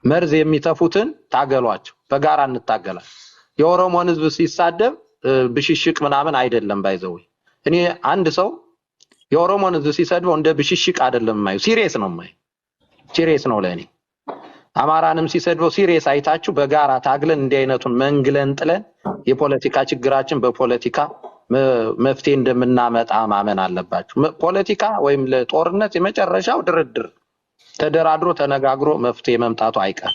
መርዝ የሚተፉትን ታገሏቸው በጋራ እንታገላለን የኦሮሞን ህዝብ ሲሳደብ ብሽሽቅ ምናምን አይደለም ባይዘው እኔ አንድ ሰው የኦሮሞን ህዝብ ሲሰድበው እንደ ብሽሽቅ አይደለም ማዩ ሲሪየስ ነው ማዩ ሲሪየስ ነው ለኔ አማራንም ሲሰድበው ሲሪየስ አይታችሁ በጋራ ታግለን እንዲህ አይነቱን መንግለን ጥለን የፖለቲካ ችግራችን በፖለቲካ መፍትሄ እንደምናመጣ ማመን አለባችሁ ፖለቲካ ወይም ለጦርነት የመጨረሻው ድርድር ተደራድሮ ተነጋግሮ መፍትሄ መምጣቱ አይቀር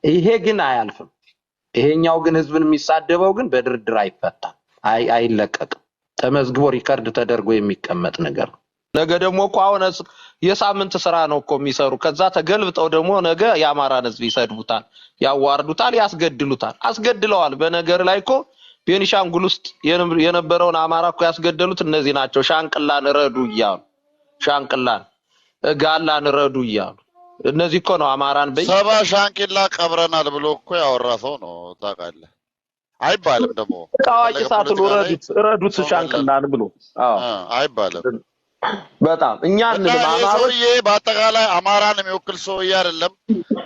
ይሄ ግን አያልፍም ይሄኛው ግን ህዝብን የሚሳደበው ግን በድርድር አይፈታም አይለቀቅም ተመዝግቦ ሪከርድ ተደርጎ የሚቀመጥ ነገር ነገ ደግሞ እኮ አሁን የሳምንት ስራ ነው እኮ የሚሰሩ ከዛ ተገልብጠው ደግሞ ነገ ያማራን ህዝብ ይሰድቡታል ያዋርዱታል ያስገድሉታል አስገድለዋል በነገር ላይ እኮ ቤኒሻንጉል ውስጥ የነበረውን አማራ እኮ ያስገደሉት እነዚህ ናቸው ሻንቅላን ረዱ ይያሉ ሻንቅላን ጋላን ረዱ ይያሉ እነዚህ እኮ ነው አማራን ሰባ ሻንቅላ ቀብረናል ብሎ እኮ ያወራሰው ነው ታውቃለህ አይባልም ደግሞ ታዋቂ ሳትሉ ረዱት ሻንቅላን ብሎ አይባልም በጣም እኛን አማሮች በአጠቃላይ አማራን የሚወክል ሰውዬ አይደለም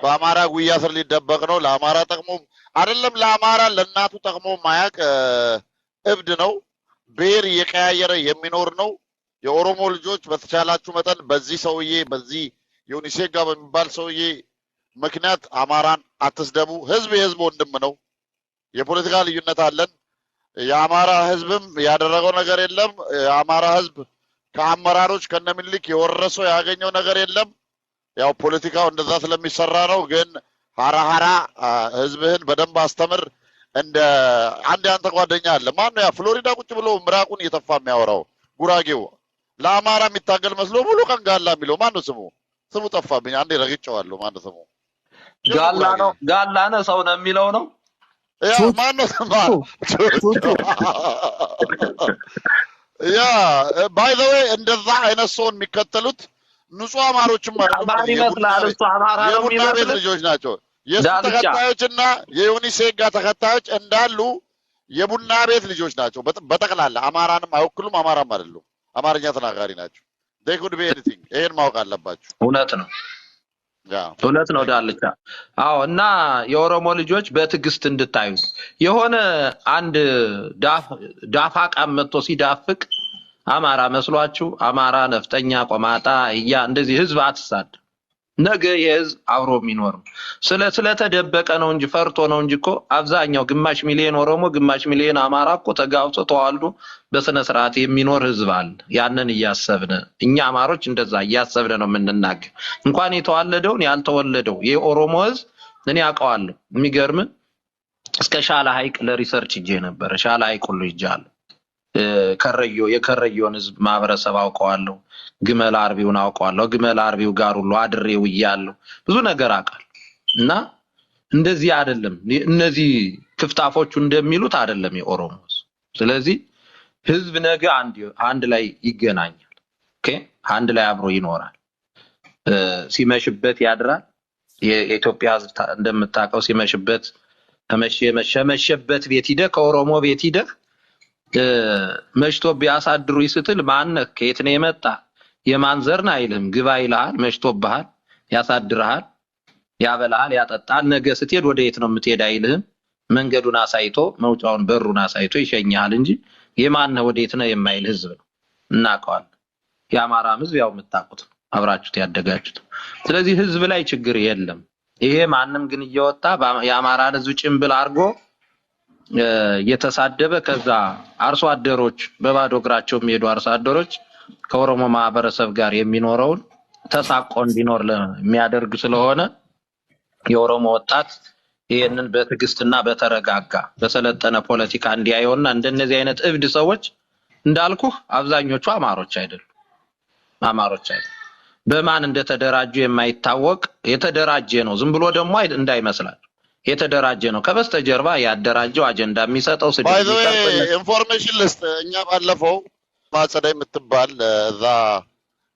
በአማራ ጉያ ስር ሊደበቅ ነው ለአማራ ጠቅሞ አይደለም ለአማራ ለናቱ ጠቅሞ ማያቅ እብድ ነው ብሔር እየቀያየረ የሚኖር ነው የኦሮሞ ልጆች በተቻላችሁ መጠን በዚህ ሰውዬ በዚህ ዩኒሴጋ በሚባል ሰውዬ ምክንያት አማራን አትስደቡ ህዝብ የህዝብ ወንድም ነው የፖለቲካ ልዩነት አለን የአማራ ህዝብም ያደረገው ነገር የለም የአማራ ህዝብ ከአመራሮች ከነምልክ የወረሰው ያገኘው ነገር የለም ያው ፖለቲካው እንደዛ ስለሚሰራ ነው ግን ሃራ ህዝብህን በደንብ አስተምር እንደ አንድ ያንተ ጓደኛ አለ ማን ነው ያ ፍሎሪዳ ቁጭ ብሎ ምራቁን እየተፋ የሚያወራው ጉራጌው ለአማራ የሚታገል መስሎ ሙሉ ቀን ጋላ የሚለው ማን ነው ስሙ ጠፋብኝ አንዴ ረግጬዋለሁ ማን ነው ስሙ ጋላ ነው ሰው ነው የሚለው ነው ያ ማን ነው ያ ባይ ዘ ዌይ እንደዛ አይነት ሰውን የሚከተሉት ንጹህ አማሮችም አማሪ ይመስላል እሱ አማራ ነው የሚመስል ልጆች ናቸው የሱ ተከታዮችና የዩኒሴጋ ተከታዮች እንዳሉ የቡና ቤት ልጆች ናቸው በጠቅላላ አማራንም አይወክሉም አማራም አይደሉም አማርኛ ተናጋሪ ናቸው they could be anything ይሄን ማወቅ አለባችሁ እውነት ነው ዳልቻ አዎ እና የኦሮሞ ልጆች በትግስት እንድታዩ የሆነ አንድ ዳፋቃ መጥቶ ሲዳፍቅ አማራ መስሏችሁ አማራ ነፍጠኛ ቆማጣ እንደዚህ ህዝብ አትሳድ ነገ የህዝብ አብሮ የሚኖር ስለተደበቀ ነው እንጂ ፈርቶ ነው እንጂ እኮ አብዛኛው ግማሽ ሚሊዮን ኦሮሞ ግማሽ ሚሊዮን አማራ እኮ ተጋብቶ ተዋልዶ በስነ ስርዓት የሚኖር ህዝብ አለ ያንን እያሰብነ እኛ አማሮች እንደዛ እያሰብነ ነው የምንናገር እንኳን የተዋለደውን ያልተወለደው የኦሮሞ ህዝብ እኔ አውቀዋለሁ የሚገርም እስከ ሻላ ሀይቅ ለሪሰርች ሄጄ ነበር ሻላ ሀይቅ ሁሉ ሄጃለሁ የከረዮን ህዝብ ማህበረሰብ አውቀዋለሁ ግመል አርቢውን አውቀዋለሁ ግመል አርቢው ጋር ሁሉ አድሬው ይያለሁ ብዙ ነገር አውቃለሁ እና እንደዚህ አይደለም እነዚህ ክፍታፎቹ እንደሚሉት አይደለም የኦሮሞ ስለዚህ ህዝብ ነገ አንድ ላይ ይገናኛል ኦኬ አንድ ላይ አብሮ ይኖራል ሲመሽበት ያድራል የኢትዮጵያ ህዝብ እንደምታውቀው ሲመሽበት ተመሸበት ቤት ሂደ ከኦሮሞ ቤት ሂደ መሽቶ ቢያሳድሩ ይስትል ማነክ ከየት ነው የመጣ የማንዘርና አይልም ግባ ይልሃል መሽቶብሃል ያሳድርሃል ያበላል ያጠጣል ነገ ስትሄድ ወደ የት ነው የምትሄድ አይልህም መንገዱን አሳይቶ መውጫውን በሩን አሳይቶ ይሸኛል እንጂ የማን ወደ የት ነው የማይል ህዝብ ነው እናቀዋል ያማራ ህዝብ ያው የምታውቁት አብራችሁት ያደጋችሁት ስለዚህ ህዝብ ላይ ችግር የለም ይሄ ማንንም ግን እየወጣ ያማራ ህዝብ ጭምብል አርጎ የተሳደበ ከዛ አርሶ አደሮች በባዶ እግራቸው የሚሄዱ አርሶ አደሮች ከኦሮሞ ማህበረሰብ ጋር የሚኖረውን ተሳቆ እንዲኖር የሚያደርግ ስለሆነ የኦሮሞ ወጣት ይሄንን በትግስትና በተረጋጋ በሰለጠነ ፖለቲካ እንዲያየውና እንደነዚህ አይነት እብድ ሰዎች እንዳልኩ አብዛኞቹ አማሮች አይደሉም በማን እንደተደራጁ የማይታወቅ የተደራጀ ነው ዝም ብሎ ደግሞ እንዳይመስላል የተደራጀ ነው ከበስተጀርባ ያደራጀው አጀንዳ የሚሰጠው ኢንፎርሜሽን ሊስት እኛ ባለፈው ማጸዳይ የምትባል እዛ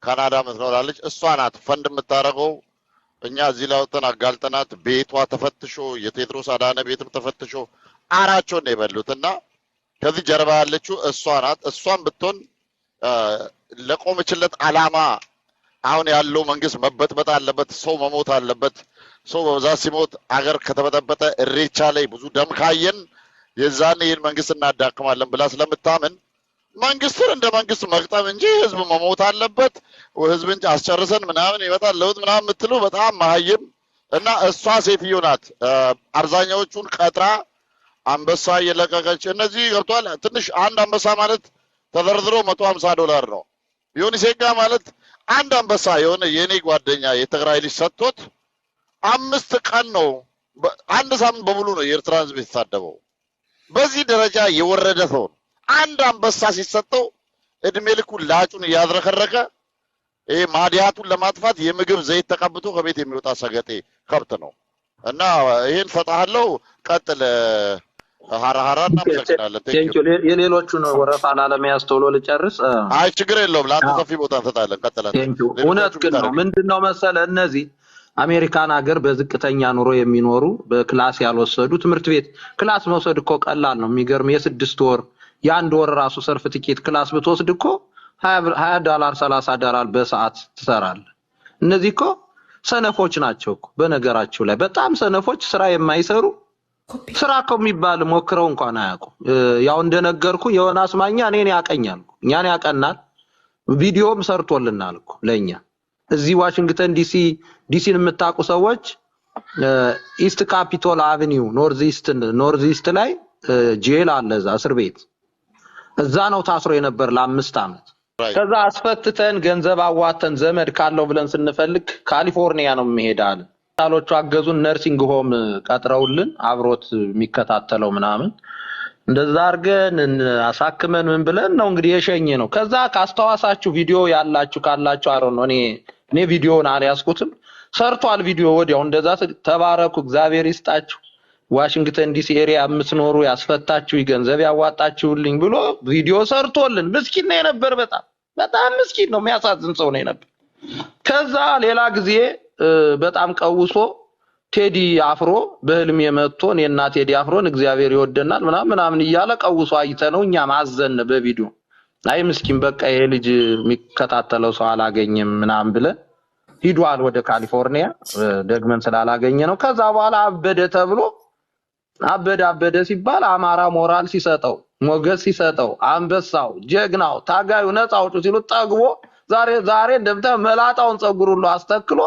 ካናዳ መስራለች እሷ ናት ፈንድ የምታረገው እኛ እዚህ ላውተን አጋልጠናት ቤቷ ተፈትሾ የቴድሮስ አዳነ ቤትም ተፈትሾ አራቸው ነው የበሉትና ከዚህ ጀርባ ያለችው እሷ ናት እሷን ብትሆን ለቆመችለት አላማ አሁን ያለው መንግስት መበጥበጥ አለበት፣ ሰው መሞት አለበት። ሰው በብዛት ሲሞት አገር ከተበጠበጠ እሬቻ ላይ ብዙ ደም ካየን የዛኔ ይህን መንግስት እናዳክማለን ብላ ስለምታምን መንግስትን እንደ መንግስት መቅጠም እንጂ ህዝብ መሞት አለበት ህዝብን አስጨርሰን ምናምን ይመጣል ለውጥ ምናምን የምትሉ በጣም መሀይም እና እሷ ሴትዮ ናት። አብዛኛዎቹን ቀጥራ አንበሳ እየለቀቀች እነዚህ ገብቷል። ትንሽ አንድ አንበሳ ማለት ተደርድሮ $150 ነው። ዮኒ ሴጋ ማለት አንድ አንበሳ የሆነ የኔ ጓደኛ የትግራይ ልጅ ሰጥቶት 5 ቀን ነው አንድ ሳምንት በሙሉ ነው የኤርትራ ህዝብ የተሳደበው። በዚህ ደረጃ የወረደ ሰው አንድ አንበሳ ሲሰጠው እድሜ ልኩ ላጩን ያዝረከረከ ማዲያቱን ለማጥፋት የምግብ ዘይት ተቀብቶ ከቤት የሚወጣ ሰገጤ ከብት ነው። እና ይሄን ፈጣሃለው ቀጥል ሐራሐራና መሰከናለን። ቴንኪው የሌሎቹን ወረፋ ላለመያዝ ቶሎ ልጨርስ። አይ ችግር የለውም ለአንተ ሰፊ ቦታ እንሰጣለን። ቀጥላለን። ቴንኪው እውነት ግን ነው። ምንድነው መሰለ እነዚህ አሜሪካን ሀገር በዝቅተኛ ኑሮ የሚኖሩ በክላስ ያልወሰዱ ትምህርት ቤት ክላስ መውሰድ እኮ ቀላል ነው። የሚገርም የ6 ወር የ1 ወር ራሱ ሰርቲፊኬት ክላስ ብትወስድ እኮ $20 $30 በሰዓት ትሰራለህ። እነዚህ እኮ ሰነፎች ናቸው እኮ በነገራቸው ላይ በጣም ሰነፎች፣ ስራ የማይሰሩ ስራ እኮ የሚባል ሞክረው እንኳን አያውቁም። ያው እንደነገርኩ ዮናስ ማኛ እኔን ያቀኛል እኛን ያቀናል። ቪዲዮም ሰርቶልናል እኮ ለኛ እዚህ ዋሽንግተን ዲሲን የምታውቁ ሰዎች ኢስት ካፒቶል አቨኒው ኖርዝ ኢስት ላይ ጄል አለ፣ እዛ እስር ቤት እዛ ነው ታስሮ የነበር ለ5 አመት። ከዛ አስፈትተን ገንዘብ አዋተን ዘመድ ካለው ብለን ስንፈልግ ካሊፎርኒያ ነው የሚሄዳል። ታሎቹ አገዙን፣ ነርሲንግ ሆም ቀጥረውልን አብሮት የሚከታተለው ምናምን እንደዛ አርገን አሳክመን ምን ብለን ነው እንግዲህ የሸኘ ነው። ከዛ ካስተዋሳችሁ ቪዲዮ ያላችሁ ካላችሁ አሮ ነው እኔ ቪዲዮውን አልያዝኩትም፣ ሰርቷል ቪዲዮ ወዲያው። እንደዛ ተባረኩ፣ እግዚአብሔር ይስጣችሁ፣ ዋሽንግተን ዲሲ ኤሪያ የምትኖሩ ያስፈታችሁ ገንዘብ ያዋጣችሁልኝ ብሎ ቪዲዮ ሰርቶልን። ምስኪን ነው የነበር፣ በጣም ምስኪን ነው፣ የሚያሳዝን ሰው ነው የነበር። ከዛ ሌላ ጊዜ በጣም ቀውሶ ቴዲ አፍሮ በህልም የመጥቶ እኔና ቴዲ አፍሮን እግዚአብሔር ይወደናል ምናምን እያለ ቀውሶ አይተነው እኛ ማዘን በቪዲዮ አይ ምስኪን በቃ ይሄ ልጅ የሚከታተለው ሰው አላገኘም ምናምን ብለን ሂዷል ወደ ካሊፎርኒያ ደግመን ስላላገኘ ነው። ከዛ በኋላ አበደ ተብሎ አበደ ሲባል አማራ ሞራል ሲሰጠው ሞገስ ሲሰጠው አንበሳው ጀግናው ታጋዩ ነፃ አውጡ ሲሉ ጠግቦ ዛሬ እንደምታ መላጣውን ጸጉር ሁሉ አስተክሎ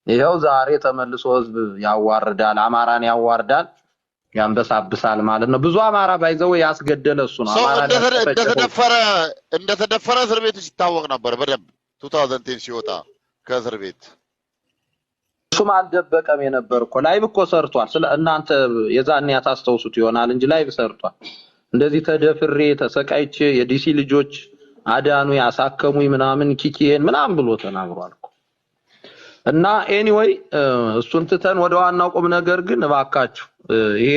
ይሄው ዛሬ ተመልሶ ህዝብ ያዋርዳል፣ አማራን ያዋርዳል፣ ያንበሳብሳል ማለት ነው። ብዙ አማራ ባይዘው ያስገደለ እሱ ነው። አማራ እንደተደፈረ እስር ቤት ሲታወቅ ነበር በደንብ 2010 ሲወጣ ከእስር ቤት እሱም አልደበቀም የነበር እኮ ላይቭ እኮ ሰርቷል። ስለ እናንተ የዛኔ ያታስተውሱት ይሆናል እንጂ ላይቭ ሰርቷል። እንደዚህ ተደፍሬ ተሰቃይቼ የዲሲ ልጆች አዳኑ ያሳከሙኝ ምናምን ኪኪዬን ምናምን ብሎ ተናግሯል እኮ። እና ኤኒዌይ እሱን ትተን ወደ ዋናው ቁም ነገር ግን እባካችሁ ይሄ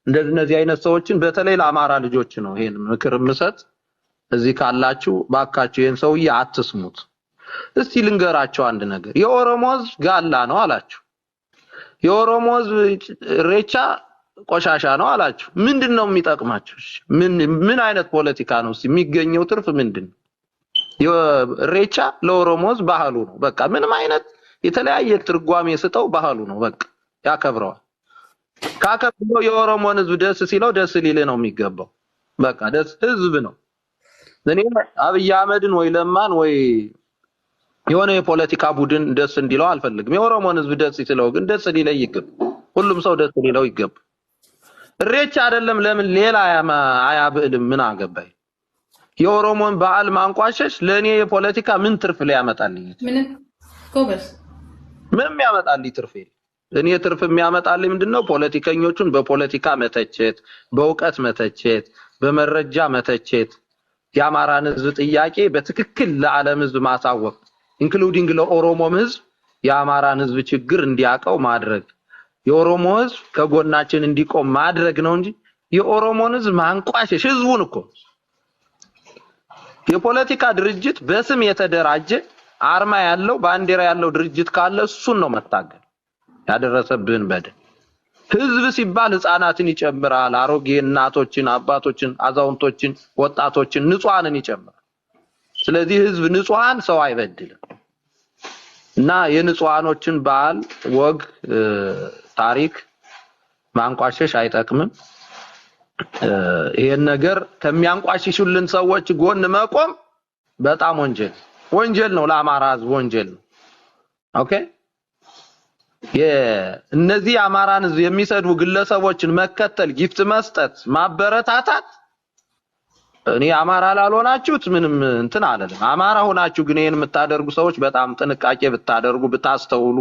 እንደዚህ አይነት ሰዎችን በተለይ ለአማራ ልጆች ነው ይሄን ምክር ምሰጥ። እዚህ ካላችሁ እባካችሁ ይሄን ሰውዬ አትስሙት። እስቲ ልንገራችሁ አንድ ነገር። የኦሮሞ ህዝብ ጋላ ነው አላችሁ፣ የኦሮሞ ህዝብ ሬቻ ቆሻሻ ነው አላችሁ። ምንድነው የሚጠቅማችሁ? ምን አይነት ፖለቲካ ነው የሚገኘው? ትርፍ ምንድነው? ሬቻ ለኦሮሞ ህዝብ ባህሉ ነው። በቃ ምንም አይነት የተለያየ ትርጓሜ ስጠው ባህሉ ነው። በቃ ያከብረዋል። ካከብረው የኦሮሞን ህዝብ ደስ ሲለው ደስ ሊል ነው የሚገባው። በቃ ደስ ህዝብ ነው። እኔ አብይ አህመድን ወይ ለማን ወይ የሆነ የፖለቲካ ቡድን ደስ እንዲለው አልፈልግም። የኦሮሞን ህዝብ ደስ ሲለው ግን ደስ ሊለው ይገባል። ሁሉም ሰው ደስ ሊለው ይገባል። ሬቻ አይደለም ለምን ሌላ አያብልም? ምን አገባኝ? የኦሮሞን በዓል ማንቋሸሽ ለኔ የፖለቲካ ምን ትርፍ ሊያመጣልኝ? ምንም ያመጣልኝ ትርፍ የለም። እኔ ትርፍ የሚያመጣልኝ ምንድነው? ፖለቲከኞቹን በፖለቲካ መተቸት፣ በእውቀት መተቸት፣ በመረጃ መተቸት፣ የአማራን ህዝብ ጥያቄ በትክክል ለዓለም ህዝብ ማሳወቅ ኢንክሉዲንግ ለኦሮሞም ህዝብ የአማራን ህዝብ ችግር እንዲያቀው ማድረግ፣ የኦሮሞ ህዝብ ከጎናችን እንዲቆም ማድረግ ነው እንጂ የኦሮሞን ህዝብ ማንቋሸሽ። ህዝቡን እኮ የፖለቲካ ድርጅት በስም የተደራጀ አርማ ያለው ባንዲራ ያለው ድርጅት ካለ እሱን ነው መታገል። ያደረሰብን በደል ህዝብ ሲባል ህፃናትን ይጨምራል፣ አሮጌ እናቶችን፣ አባቶችን፣ አዛውንቶችን፣ ወጣቶችን፣ ንጹሃንን ይጨምራል። ስለዚህ ህዝብ ንጹሃን ሰው አይበድልም። እና የንጹሃኖችን ባህል ወግ ታሪክ ማንቋሸሽ አይጠቅምም። ይሄን ነገር ከሚያንቋሽሹልን ሰዎች ጎን መቆም በጣም ወንጀል ነው፣ ለአማራ ህዝብ ወንጀል ነው። ኦኬ እነዚህ አማራን ህዝብ የሚሰድቡ ግለሰቦችን መከተል፣ ጊፍት መስጠት፣ ማበረታታት እኔ አማራ ላልሆናችሁት ምንም እንትን አለለም። አማራ ሆናችሁ ግን ይሄን የምታደርጉ ሰዎች በጣም ጥንቃቄ ብታደርጉ ብታስተውሉ።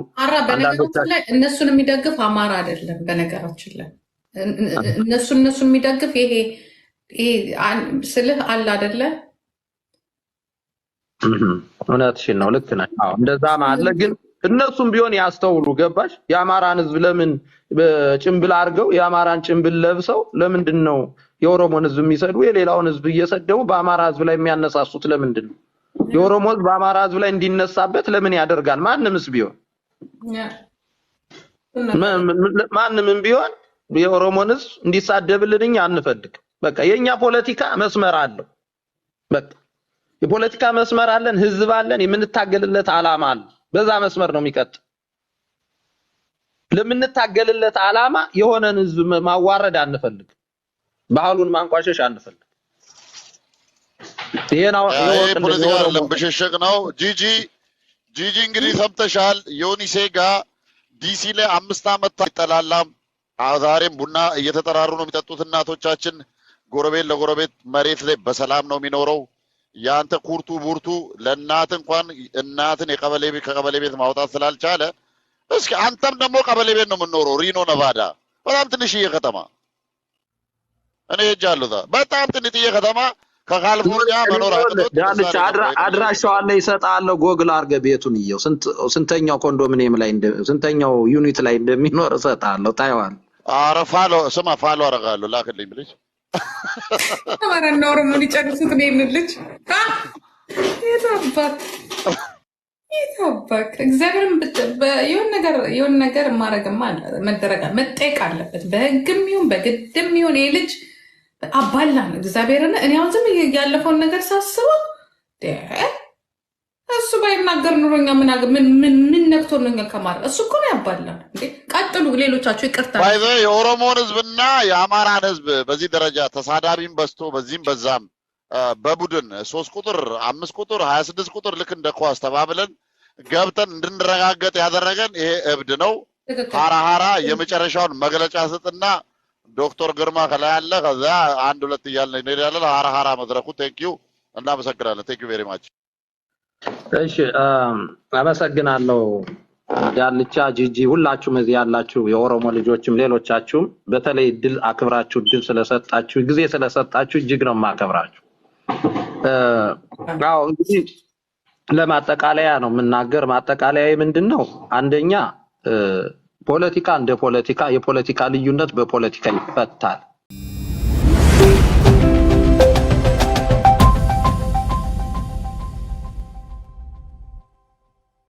በነገራችን ላይ እነሱን የሚደግፍ አማራ አይደለም። በነገራችን ላይ እነሱን የሚደግፍ ይሄ ስልህ አለ አይደለ? እውነትሽን ነው፣ ልክ ነሽ። አዎ እንደዛ ማለት ግን እነሱም ቢሆን ያስተውሉ። ገባሽ? የአማራን ህዝብ ለምን ጭምብል አድርገው የአማራን ጭምብል ለብሰው ለምንድን ነው የኦሮሞን ህዝብ የሚሰድቡ የሌላውን ህዝብ እየሰደቡ በአማራ ህዝብ ላይ የሚያነሳሱት? ለምንድን ነው የኦሮሞ ህዝብ በአማራ ህዝብ ላይ እንዲነሳበት ለምን ያደርጋል? ማንምስ ቢሆን ማንምም ቢሆን የኦሮሞን ህዝብ እንዲሳደብልን እኛ አንፈልግም። በቃ የኛ ፖለቲካ መስመር አለው። በቃ የፖለቲካ መስመር አለን፣ ህዝብ አለን፣ የምንታገልለት ዓላማ አለ። በዛ መስመር ነው የሚቀጥል። ለምንታገልለት ዓላማ የሆነን ህዝብ ማዋረድ አንፈልግ፣ ባህሉን ማንቋሸሽ አንፈልግ። ይሄናው ፖለቲካ አይደለም፣ ብሽሽቅ ነው። ጂጂ እንግዲህ ሰምተሻል። ዮኒሴጋ ዲሲ ላይ 5 ዓመት ይጠላላም። ዛሬም ቡና እየተጠራሩ ነው የሚጠጡት እናቶቻችን። ጎረቤት ለጎረቤት መሬት ላይ በሰላም ነው የሚኖረው። ያንተ ኩርቱ ቡርቱ ለእናት እንኳን እናትን ከቀበሌ ቤት ማውጣት ስላልቻለ፣ እስኪ አንተም ደግሞ ቀበሌ ቤት ነው የምንኖረው፣ ሪኖ ነቫዳ፣ በጣም ትንሽዬ ከተማ። እኔ ሄጃለሁ። በጣም ትንሽዬ ከተማ ከካሊፎርኒያ መኖር ዳልቻ አድራሻዋን ላይ እሰጥሃለሁ። ጎግል አድርገህ ቤቱን እየው፣ ስንተኛው ኮንዶሚኒየም ላይ ስንተኛው ዩኒት ላይ እንደሚኖር እሰጥሃለሁ፣ ታየዋለህ። ኧረ ፋሎ አደርጋለሁ፣ ላክልኝ ብለሽ አማራና ኦሮሞ ሊጨርሱት ነው የምልጅ ይታባክ እግዚአብሔርን የሆነ ነገር ማድረግማ መደረግ መጠየቅ አለበት። በህግም ይሁን በግድም ይሁን ይሄ ልጅ አባላን እግዚአብሔርን። እኔ አሁን ዝም ያለፈውን ነገር ሳስበው እሱ ባይናገር ኑሮኛ ምን ነክቶ ነው ከማድረግ? እሱ እኮ ነው ያባላል። ቀጥሉ ሌሎቻችሁ፣ ይቅርታ። የኦሮሞን ህዝብና የአማራን ህዝብ በዚህ ደረጃ ተሳዳቢም በዝቶ በዚህም በዛም በቡድን 3 ቁጥር 5 ቁጥር 26 ቁጥር ልክ እንደ ኳስ ተባብለን ገብተን እንድንረጋገጥ ያደረገን ይሄ እብድ ነው። ሀራ የመጨረሻውን መግለጫ ስጥና ዶክተር ግርማ ከላይ አለ፣ ከዛ 1 2 እያልን እንሄዳለን። ሀራ መድረኩ። ቴንኪዩ፣ እናመሰግናለን። ቴንኪዩ ቬሪ ማች። እሺ አመሰግናለሁ። ዳልቻ ጂጂ፣ ሁላችሁም እዚህ ያላችሁ የኦሮሞ ልጆችም ሌሎቻችሁም በተለይ ድል አክብራችሁ ድል ስለሰጣችሁ ጊዜ ስለሰጣችሁ እጅግ ነው የማከብራችሁ። አዎ እንግዲህ ለማጠቃለያ ነው የምናገር። ማጠቃለያ ምንድነው? አንደኛ ፖለቲካ እንደ ፖለቲካ የፖለቲካ ልዩነት በፖለቲካ ይፈታል።